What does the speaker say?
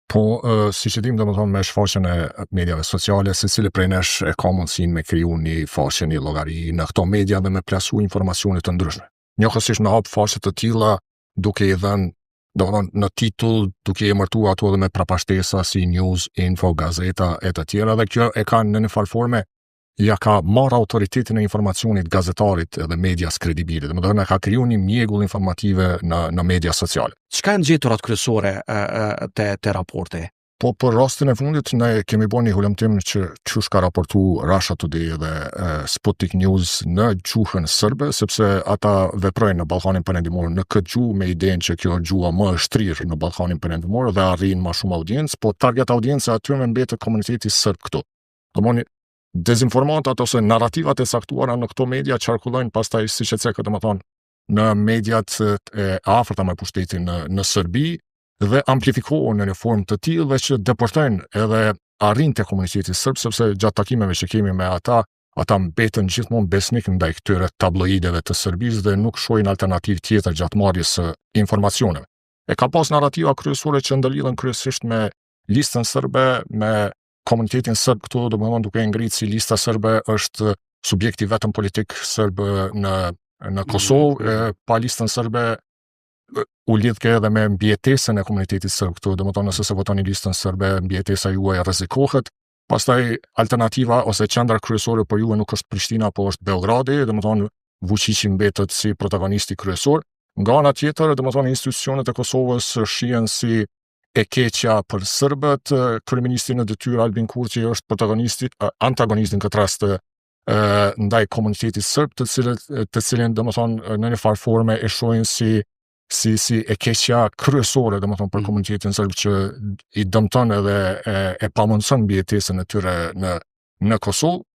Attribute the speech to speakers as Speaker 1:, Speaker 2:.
Speaker 1: Po, si që dim domethënë me shfaqjen e mediave sociale, secili prej nesh e ka mundësinë me kriju një faqe, një llogari në këto media dhe me plasu informacione të ndryshme. Njëkohësisht me hap faqe të tilla duke i dhënë domethënë në titull, duke i emërtuar ato edhe me prapashtesa si news, info, gazeta e të tjera, dhe kjo e ka në një farë forme ja ka marrë autoritetin e informacionit gazetarit edhe medias kredibile, domethënë ka kriju një mjegull informative në media sociale.
Speaker 2: Çka janë gjeturat kryesore te raporti?
Speaker 1: Po për rastin e fundit ne kemi bërë një hulumtim që çush ka raportu Russia Today dhe Sputnik News në gjuhën serbe, sepse ata veprojnë në Ballkanin Perëndimor në këtë gjuhë me idenë që kjo gjuha më e shtrirë në Ballkanin Perëndimor dhe arrin më shumë audiencë, po target audienca aty mbetet komuniteti serb këtu. Domthoni dezinformantat ose narrativat e saktuara në këto media qarkullojnë pastaj siç e cekët domethënë në mediat e afërta me pushtetin në Serbi dhe amplifikohen në një formë të tillë që deportojnë edhe arrin te komuniteti serb, sepse gjatë takimeve që kemi me ata mbeten gjithmonë besnik ndaj këtyre tabloideve të Serbisë dhe nuk shohin alternativë tjetër gjatë marrjes së informacioneve. E ka pas narrativa kryesore që ndërlidhen kryesisht me listën serbe, me komunitetin serb këtu, domethënë duke ngritë si lista serbe është subjekti vetëm politik serb në Kosovë, pa listën serbe u lidhke edhe me mbijetesën e komunitetit serb këtu, domethënë nëse se votoni listën serbe, mbijetesa juaj rrezikohet. Pastaj alternativa ose qendra kryesore për ju nuk është Prishtina, po është Beogradi, domethënë Vučići mbetet si protagonisti kryesor. Nga ana tjetër, domethënë institucionet e Kosovës shihen si e keqja për serbët, kryeministri në detyrë Albin Kurti është antagonisti në këtë rast ndaj komunitetit serb, të cilin domethënë në një farë forme e shohin si e keqja kryesore domethënë për komunitetin serb që i dëmton edhe e pamundson mbijetesën e tyre në Kosovë.